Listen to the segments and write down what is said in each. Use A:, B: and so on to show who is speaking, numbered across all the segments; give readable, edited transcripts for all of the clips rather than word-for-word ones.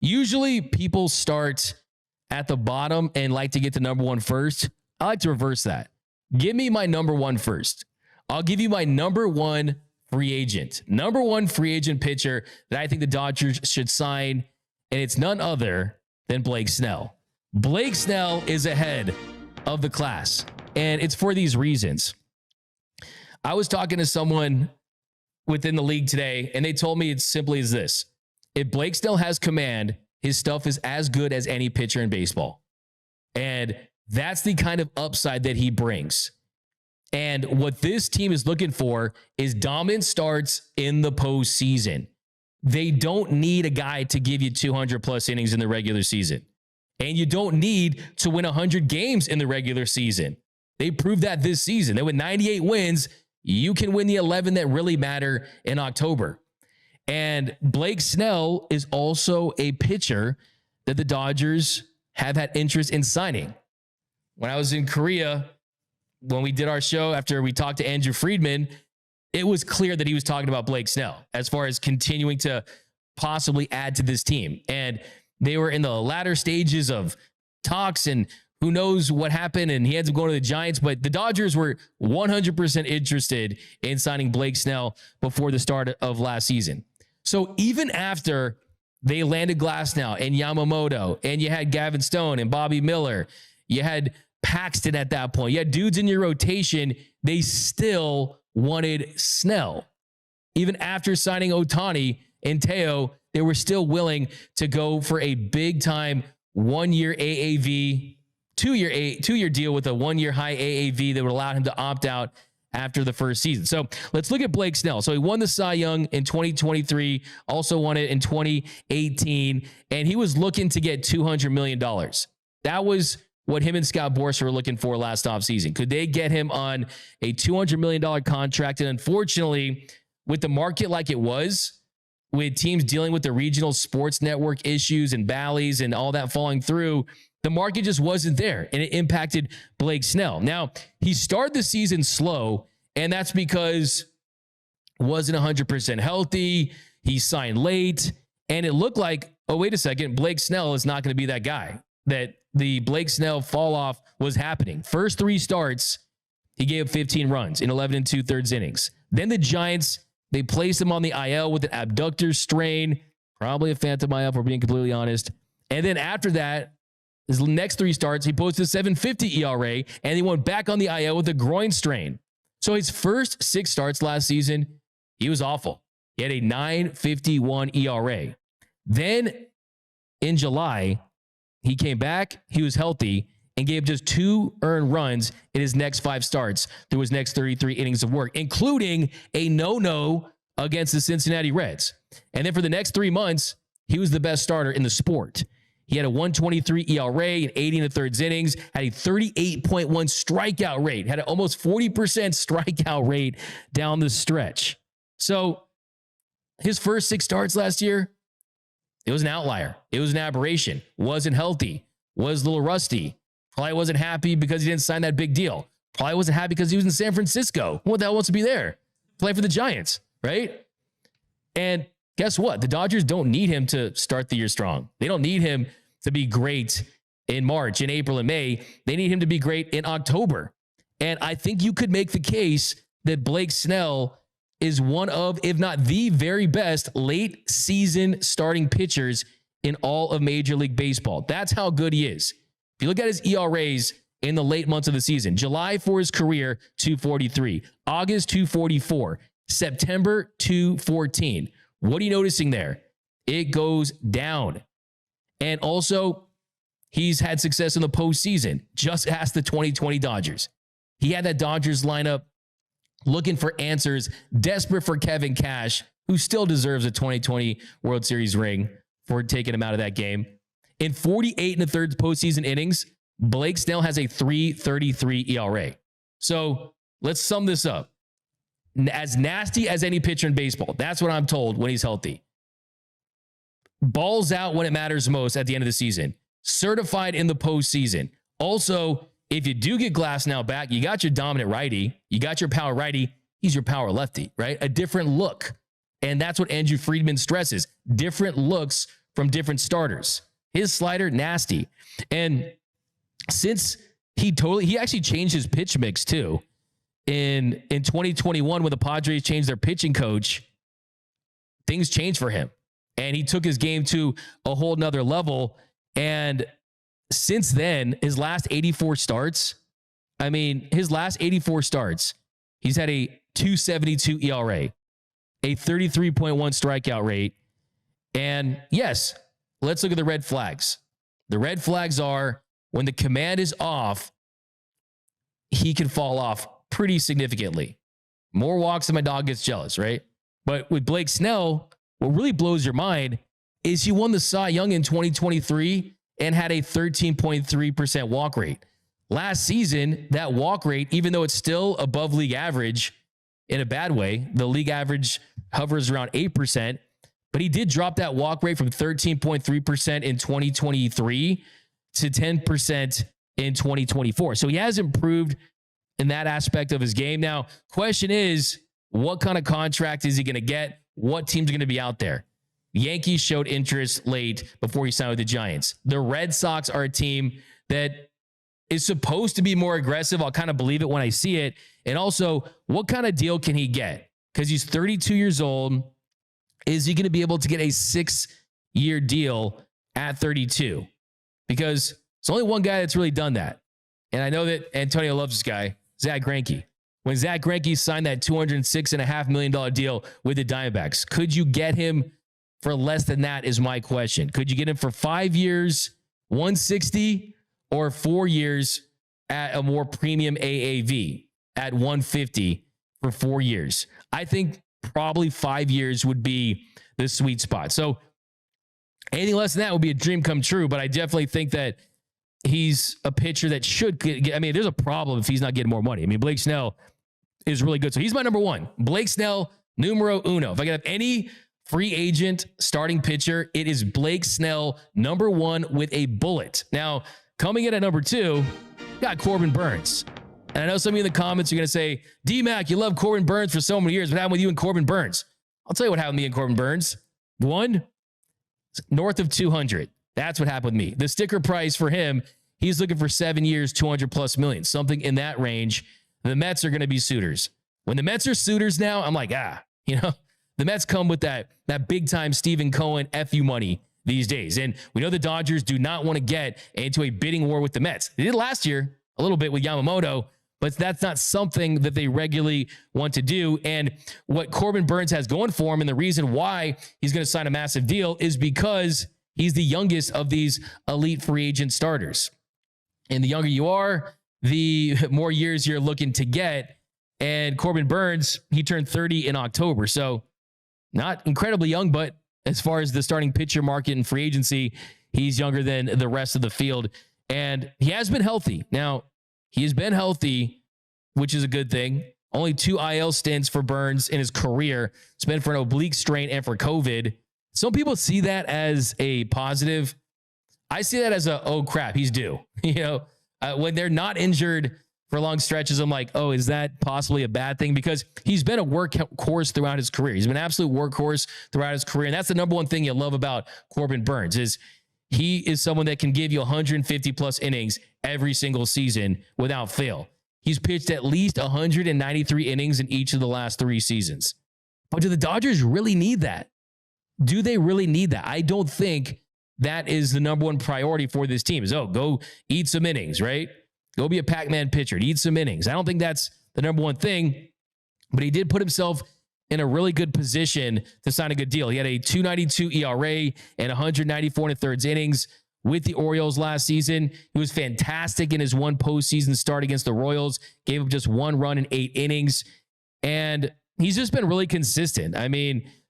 A: Usually people start at the bottom and like to get to number one first. I like to reverse that. Give me my number one first. I'll give you my number one free agent. Number one free agent pitcher that I think the Dodgers should sign, and it's none other than Blake Snell. Blake Snell is ahead of the class, and it's for these reasons. I was talking to someone within the league today, and they told me it's simply as this. If Blake Snell has command, his stuff is as good as any pitcher in baseball. And that's the kind of upside that he brings. And what this team is looking for is dominant starts in the postseason. They don't need a guy to give you 200 plus innings in the regular season. And you don't need to win 100 games in the regular season. They proved that this season. They win 98 wins. You can win the 11 that really matter in October. And Blake Snell is also a pitcher that the Dodgers have had interest in signing. When I was in Korea, when we did our show, after we talked to Andrew Friedman, it was clear that he was talking about Blake Snell as far as continuing to possibly add to this team. And they were in the latter stages of talks, and who knows what happened, and he ends up going to the Giants. But the Dodgers were 100% interested in signing Blake Snell before the start of last season. So even after they landed Glasnow and Yamamoto, and you had Gavin Stone and Bobby Miller, you had Paxton at that point, you had dudes in your rotation, they still wanted Snell. Even after signing Ohtani and Teo, they were still willing to go for a big-time one-year AAV, two-year deal with a one-year high AAV that would allow him to opt out after the first season. So let's look at Blake Snell. So he won the Cy Young in 2023, also won it in 2018, and he was looking to get $200 million. That was what him and Scott Boras were looking for last offseason. Could they get him on a $200 million contract? And unfortunately, with the market like it was, with teams dealing with the regional sports network issues and Bally's and all that falling through, the market just wasn't there, and it impacted Blake Snell. Now, he started the season slow, and that's because he wasn't 100% healthy. He signed late, and it looked like, oh, wait a second, Blake Snell is not going to be that guy. That the Blake Snell fall off was happening. First three starts, he gave up 15 runs in 11 2/3 innings. Then the Giants, they placed him on the IL with an abductor strain, probably a phantom IL, if we're being completely honest. And then after that, his next three starts, he posted a 7.50 ERA, and he went back on the IL with a groin strain. So his first 6 starts last season, he was awful. He had a 9.51 ERA. Then in July, he came back, he was healthy, and gave just 2 earned runs in his next 5 starts through his next 33 innings of work, including a no-no against the Cincinnati Reds. And then for the next 3 months, he was the best starter in the sport. He had a 1.23 ERA in 80 1/3 innings, had a 38.1 strikeout rate, had an almost 40% strikeout rate down the stretch. So his first 6 starts last year, it was an outlier. It was an aberration. Wasn't healthy. Was a little rusty. Probably wasn't happy because he didn't sign that big deal. Probably wasn't happy because he was in San Francisco. What the hell wants to be there? Play for the Giants, right? And guess what? The Dodgers don't need him to start the year strong. They don't need him to be great in March, in April, and May. They need him to be great in October. And I think you could make the case that Blake Snell is one of, if not the very best, late season starting pitchers in all of Major League Baseball. That's how good he is. If you look at his ERAs in the late months of the season, July for his career, 2.43, August, 2.44, September, 2.14. What are you noticing there? It goes down. And also, he's had success in the postseason. Just ask the 2020 Dodgers. He had that Dodgers lineup looking for answers, desperate for Kevin Cash, who still deserves a 2020 World Series ring for taking him out of that game. In 48 1/3 postseason innings, Blake Snell has a 3.33 ERA. So let's sum this up. As nasty as any pitcher in baseball, that's what I'm told when he's healthy. Balls out when it matters most at the end of the season. Certified in the postseason. Also, if you do get Glasnow back, you got your dominant righty, you got your power righty, he's your power lefty, right? A different look. And that's what Andrew Friedman stresses. Different looks from different starters. His slider, nasty. And since he actually changed his pitch mix too. In 2021, when the Padres changed their pitching coach, things changed for him. And he took his game to a whole nother level. And since then, his last 84 starts, he's had a 2.72 ERA, a 33.1 strikeout rate. And yes, let's look at the red flags. The red flags are when the command is off, he can fall off pretty significantly. More walks and my dog gets jealous, right? But with Blake Snell, what really blows your mind is he won the Cy Young in 2023 and had a 13.3% walk rate. Last season, that walk rate, even though it's still above league average in a bad way, the league average hovers around 8%, but he did drop that walk rate from 13.3% in 2023 to 10% in 2024. So he has improved in that aspect of his game. Now, question is, what kind of contract is he going to get? What teams are going to be out there? Yankees showed interest late before he signed with the Giants. The Red Sox are a team that is supposed to be more aggressive. I'll kind of believe it when I see it. And also, what kind of deal can he get? Because he's 32 years old. Is he going to be able to get a 6-year deal at 32? Because there's only one guy that's really done that. And I know that Antonio loves this guy, Zach Greinke. When Zach Greinke signed that $206.5 million deal with the Diamondbacks, could you get him for less than that is my question. Could you get him for 5 years, 160, or 4 years at a more premium AAV at 150 for 4 years? I think probably 5 years would be the sweet spot. So anything less than that would be a dream come true, but I definitely think that he's a pitcher that should get, there's a problem if he's not getting more money. Blake Snell is really good. So he's my number one. Blake Snell, numero uno. If I could have any free agent starting pitcher, it is Blake Snell, number one with a bullet. Now, coming in at number two, got Corbin Burns. And I know some of you in the comments are going to say, D-Mac, you love Corbin Burns for so many years. What happened with you and Corbin Burns? I'll tell you what happened with me and Corbin Burns. One, north of 200. That's what happened with me. The sticker price for him, he's looking for 7 years, 200 plus million, something in that range. The Mets are going to be suitors. When the Mets are suitors now, I'm like, the Mets come with that big time Stephen Cohen FU money these days. And we know the Dodgers do not want to get into a bidding war with the Mets. They did last year a little bit with Yamamoto, but that's not something that they regularly want to do. And what Corbin Burns has going for him, and the reason why he's going to sign a massive deal, is because he's the youngest of these elite free agent starters. And the younger you are, the more years you're looking to get. And Corbin Burns, he turned 30 in October. So not incredibly young, but as far as the starting pitcher market and free agency, he's younger than the rest of the field. And he has been healthy. Now, he has been healthy, which is a good thing. Only 2 IL stints for Burns in his career. It's been for an oblique strain and for COVID. Some people see that as a positive. I see that as oh crap, he's due. When they're not injured for long stretches, I'm like, oh, is that possibly a bad thing? Because he's been a workhorse throughout his career. He's been an absolute workhorse throughout his career. And that's the number one thing you love about Corbin Burns is he is someone that can give you 150 plus innings every single season without fail. He's pitched at least 193 innings in each of the last 3 seasons. But do the Dodgers really need that? Do they really need that? I don't think that is the number one priority for this team is, go eat some innings, right? Go be a Pac-Man pitcher, eat some innings. I don't think that's the number one thing, but he did put himself in a really good position to sign a good deal. He had a 2.92 ERA and 194 1/3 innings with the Orioles last season. He was fantastic in his one postseason start against the Royals, gave up just 1 run in 8 innings, and he's just been really consistent.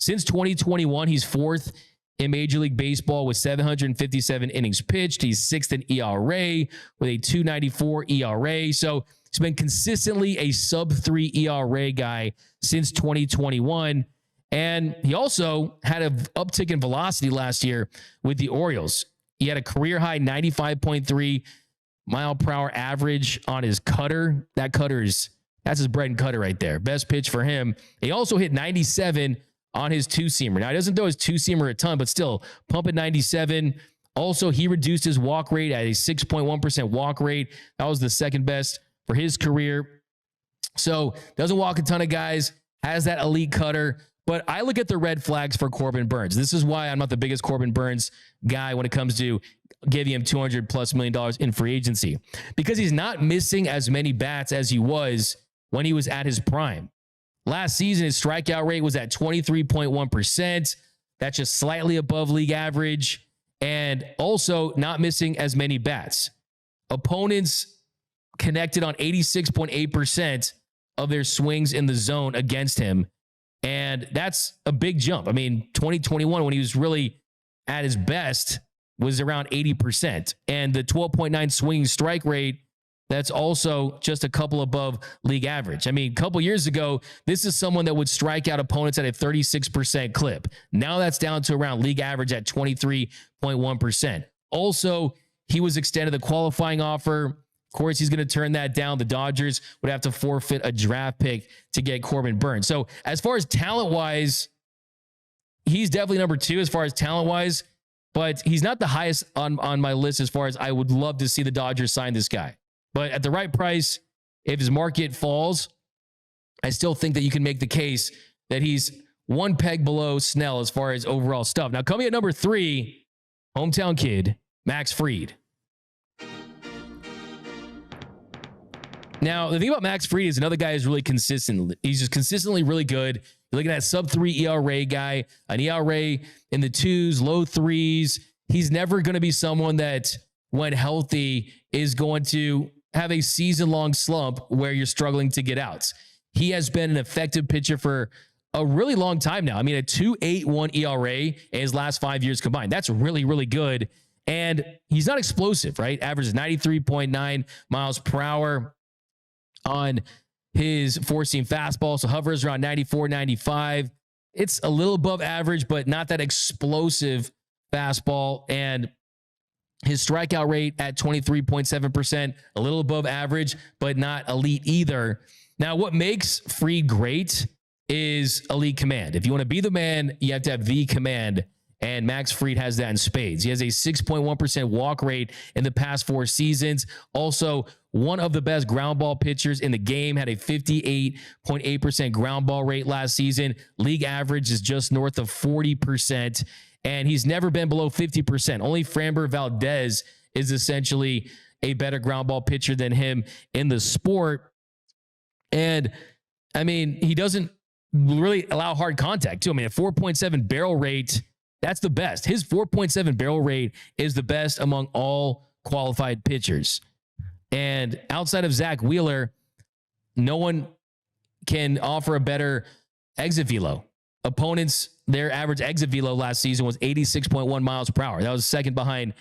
A: Since 2021, he's 4th in Major League Baseball with 757 innings pitched. He's 6th in ERA with a 2.94 ERA. So he's been consistently a sub-3 ERA guy since 2021. And he also had an uptick in velocity last year with the Orioles. He had a career-high 95.3 mile per hour average on his cutter. That's his bread and cutter right there. Best pitch for him. He also hit 97 on his two-seamer. Now, he doesn't throw his two-seamer a ton, but still, pump at 97. Also, he reduced his walk rate at a 6.1% walk rate. That was the second best for his career. So, doesn't walk a ton of guys, has that elite cutter. But I look at the red flags for Corbin Burns. This is why I'm not the biggest Corbin Burns guy when it comes to giving him $200+ million in free agency, because he's not missing as many bats as he was when he was at his prime. Last season, his strikeout rate was at 23.1%. That's just slightly above league average, and also not missing as many bats. Opponents connected on 86.8% of their swings in the zone against him. And that's a big jump. I mean, 2021, when he was really at his best, was around 80%. And the 12.9 swinging strike rate, that's also just a couple above league average. I mean, a couple years ago, this is someone that would strike out opponents at a 36% clip. Now that's down to around league average at 23.1%. Also, he was extended the qualifying offer. Of course, he's going to turn that down. The Dodgers would have to forfeit a draft pick to get Corbin Burns. So as far as talent-wise, he's definitely number 2 as far as talent-wise, but he's not the highest on my list as far as I would love to see the Dodgers sign this guy. But at the right price, if his market falls, I still think that you can make the case that he's one peg below Snell as far as overall stuff. Now, coming at number 3, hometown kid, Max Fried. Now, the thing about Max Fried is another guy who's really consistent. He's just consistently really good. You're looking at a sub-3 ERA guy, an ERA in the 2s, low 3s. He's never going to be someone that, when healthy, is going to have a season-long slump where you're struggling to get outs. He has been an effective pitcher for a really long time now. I mean, a 2.81 ERA in his last 5 years combined. That's really, really good. And he's not explosive, right? Averages 93.9 miles per hour on his four-seam fastball, so hovers around 94, 95. It's a little above average, but not that explosive fastball. And his strikeout rate at 23.7%, a little above average, but not elite either. Now, what makes Fried great is elite command. If you want to be the man, you have to have the command. And Max Fried has that in spades. He has a 6.1% walk rate in the past 4 seasons. Also, one of the best ground ball pitchers in the game, had a 58.8% ground ball rate last season. League average is just north of 40%. And he's never been below 50%. Only Framber Valdez is essentially a better ground ball pitcher than him in the sport. And, I mean, he doesn't really allow hard contact, too. I mean, a 4.7 barrel rate, that's the best. His 4.7 barrel rate is the best among all qualified pitchers. And outside of Zach Wheeler, no one can offer a better exit velo. Opponents, their average exit velo last season was 86.1 miles per hour. That was second behind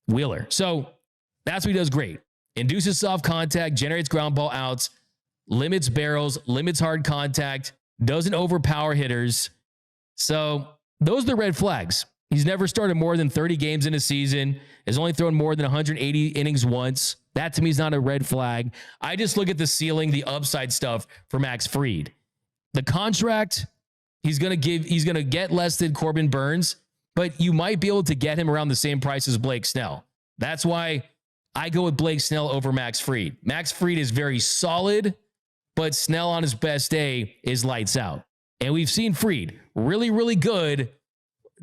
A: Wheeler. So that's what he does great. Induces soft contact, generates ground ball outs, limits barrels, limits hard contact, doesn't overpower hitters. So those are the red flags. He's never started more than 30 games in a season, has only thrown more than 180 innings once. That to me is not a red flag. I just look at the ceiling, the upside stuff for Max Fried. The contract, he's going to get less than Corbin Burns, but you might be able to get him around the same price as Blake Snell. That's why I go with Blake Snell over Max Fried. Max Fried is very solid, but Snell on his best day is lights out. And we've seen Fried really, really good.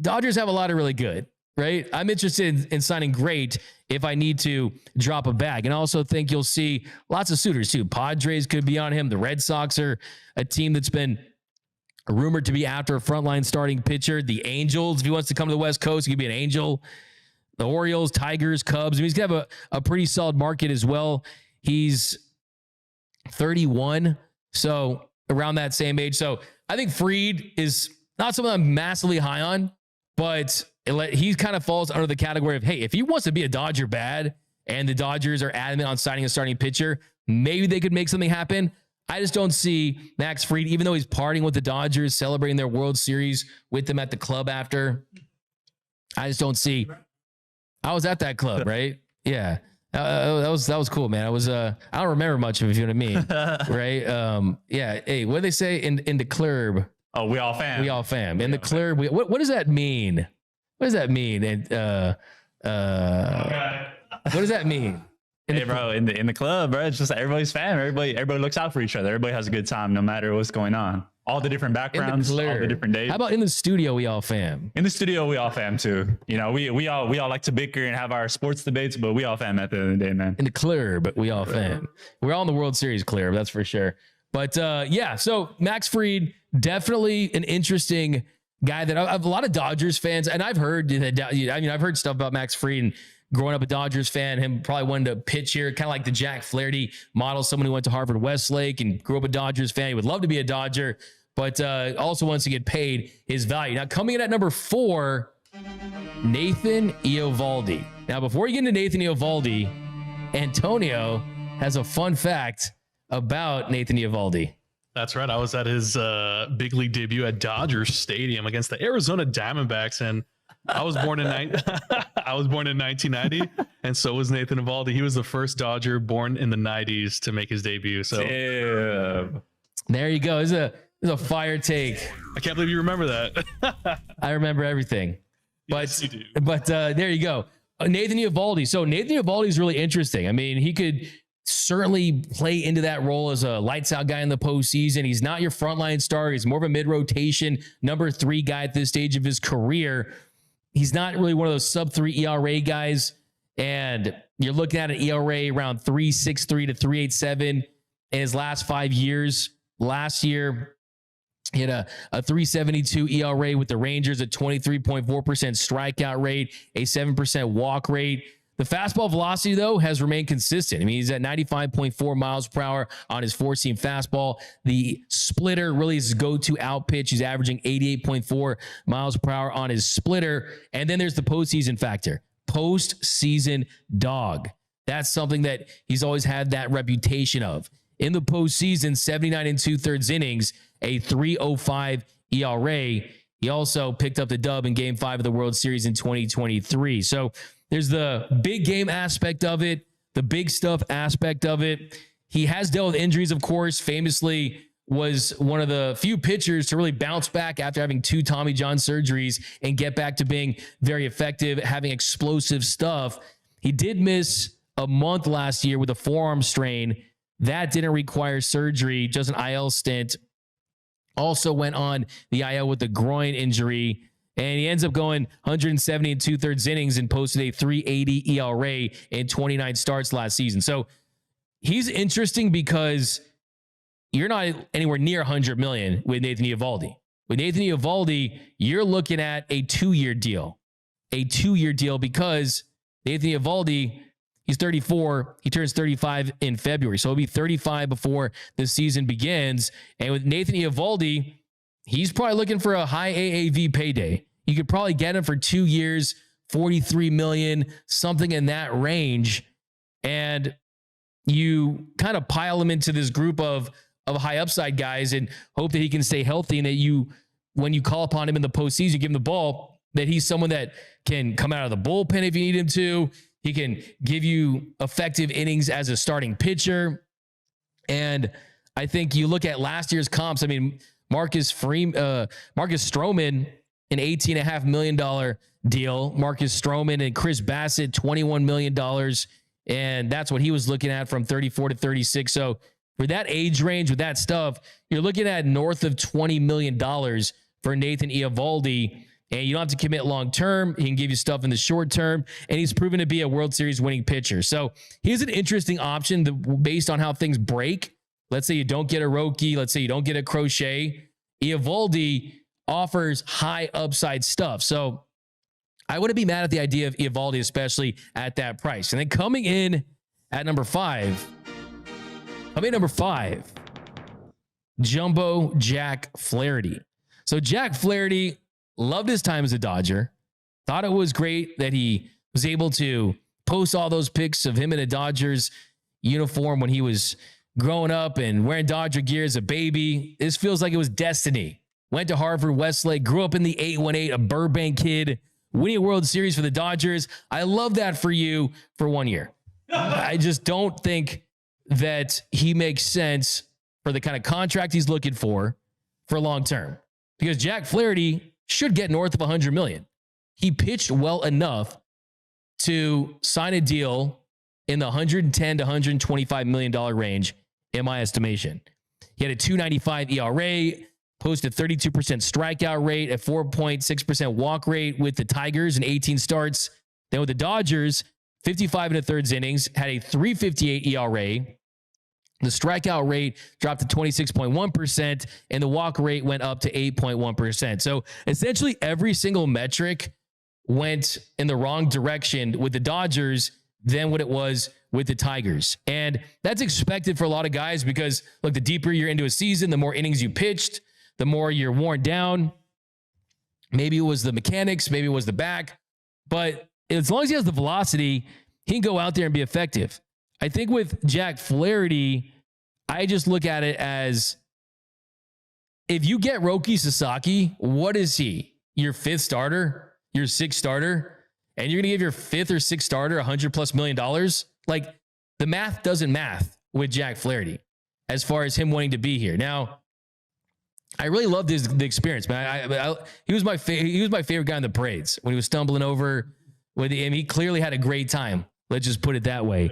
A: Dodgers have a lot of really good, right? I'm interested in signing great if I need to drop a bag. And I also think you'll see lots of suitors too. Padres could be on him. The Red Sox are a team that's been rumored to be after a frontline starting pitcher. The Angels, if he wants to come to the West Coast, he could be an Angel. The Orioles, Tigers, Cubs. I mean, he's going to have a pretty solid market as well. He's 31, so around that same age. So I think Fried is not someone I'm massively high on, but he kind of falls under the category of, hey, if he wants to be a Dodger bad and the Dodgers are adamant on signing a starting pitcher, maybe they could make something happen. I just don't see Max Fried, even though he's partying with the Dodgers, celebrating their World Series with them at the club after. I just don't see. I was at that club, right? Yeah. That was cool, man. I don't remember much of it, if you know what I mean. Right? Yeah. Hey, what do they say in the club?
B: Oh, we all fam.
A: We all fam. In the clear, what does that mean? What does that mean? And what does that mean?
B: Hey, bro, in the club, bro, it's just everybody's fam. Everybody looks out for each other. Everybody has a good time, no matter what's going on. All the different backgrounds, all the different days.
A: How about in the studio? We all fam.
B: In the studio, we all fam too. You know, we all like to bicker and have our sports debates, but we all fam at the end of the day, man.
A: In the clear, but we all fam. We're all in the World Series clear, that's for sure. But yeah, so Max Fried, definitely an interesting guy that I have a lot of Dodgers fans, and I've heard that. I mean, I've heard stuff about Max Fried and growing up a Dodgers fan, him probably wanting to pitch here, kind of like the Jack Flaherty model, someone who went to Harvard Westlake and grew up a Dodgers fan. He would love to be a Dodger, but also wants to get paid his value. Now, coming in at number 4, Nathan Eovaldi. Now, before you get into Nathan Eovaldi, Antonio has a fun fact about Nathan Eovaldi.
C: That's right. I was at his big league debut at Dodger Stadium against the Arizona Diamondbacks, and I was born in 1990, and so was Nathan Eovaldi. He was the first Dodger born in the 90s to make his debut. So
A: there you go. This is a fire take.
C: I can't believe you remember that.
A: I remember everything. But,
C: yes, you do.
A: But there you go. Nathan Eovaldi. So Nathan Eovaldi is really interesting. I mean, he could certainly play into that role as a lights out guy in the postseason. He's not your frontline star. He's more of a mid-rotation number 3 guy at this stage of his career. He's not really one of those sub-3 ERA guys. And you're looking at an ERA around 3.63 to 3.87 in his last 5 years. Last year, he had a 3.72 ERA with the Rangers, a 23.4% strikeout rate, a 7% walk rate. The fastball velocity, though, has remained consistent. I mean, he's at 95.4 miles per hour on his 4-seam fastball. The splitter really is his go-to out pitch. He's averaging 88.4 miles per hour on his splitter. And then there's the postseason factor. Postseason dog. That's something that he's always had that reputation of. In the postseason, 79 2/3 innings, a 3.05 ERA. He also picked up the dub in Game 5 of the World Series in 2023. So there's the big game aspect of it, the big stuff aspect of it. He has dealt with injuries, of course. Famously was one of the few pitchers to really bounce back after having 2 Tommy John surgeries and get back to being very effective, having explosive stuff. He did miss a month last year with a forearm strain. That didn't require surgery, just an IL stint. Also went on the IL with a groin injury. And he ends up going 170 2/3 innings and posted a 3.80 ERA in 29 starts last season. So he's interesting because you're not anywhere near 100 million with Nathan Eovaldi. With Nathan Eovaldi, you're looking at a 2-year deal. A 2-year deal because Nathan Eovaldi, he's 34. He turns 35 in February. So he'll be 35 before the season begins. And with Nathan Eovaldi, he's probably looking for a high AAV payday. You could probably get him for 2 years, 43 million, something in that range. And you kind of pile him into this group of high upside guys and hope that he can stay healthy and that you, when you call upon him in the postseason, give him the ball, that he's someone that can come out of the bullpen if you need him to. He can give you effective innings as a starting pitcher. And I think you look at last year's comps. I mean, Marcus Stroman, an $18.5 million deal. Marcus Stroman and Chris Bassett, $21 million. And that's what he was looking at from 34 to 36. So for that age range with that stuff, you're looking at north of $20 million for Nathan Eovaldi. And you don't have to commit long-term. He can give you stuff in the short term. And he's proven to be a World Series winning pitcher. So he's an interesting option based on how things break. Let's say you don't get a Roki. Let's say you don't get a Crochet. Eovaldi offers high upside stuff. So I wouldn't be mad at the idea of Eovaldi, especially at that price. And then coming in at number 5, Jumbo Jack Flaherty. So Jack Flaherty, loved his time as a Dodger. Thought it was great that he was able to post all those pics of him in a Dodgers uniform when he was growing up and wearing Dodger gear as a baby. This feels like it was destiny. Went to Harvard Westlake, grew up in the 818, a Burbank kid, winning a World Series for the Dodgers. I love that for you for 1 year. I just don't think that he makes sense for the kind of contract he's looking for long term. because Jack Flaherty should get north of 100 million. He pitched well enough to sign a deal in the 110 to 125 million dollar range, in my estimation. He had a 2.95 ERA, posted 32% strikeout rate, a 4.6% walk rate with the Tigers in 18 starts. Then with the Dodgers, 55 and a thirds innings, had a 3.58 ERA. The strikeout rate dropped to 26.1%, and the walk rate went up to 8.1%. So essentially every single metric went in the wrong direction with the Dodgers than what it was with the Tigers. And that's expected for a lot of guys because, look, the deeper you're into a season, the more innings you pitched, the more you're worn down. Maybe it was the mechanics, maybe it was the back. But as long as he has the velocity, he can go out there and be effective. I think with Jack Flaherty, I just look at it as, if you get Roki Sasaki, what is he? Your fifth starter? Your sixth starter? And you're going to give your fifth or sixth starter $100+ million? Like, the math doesn't math with Jack Flaherty as far as him wanting to be here. Now, I really loved the experience, man. He was my favorite guy in the parades when he was stumbling over with him. He clearly had a great time. Let's just put it that way.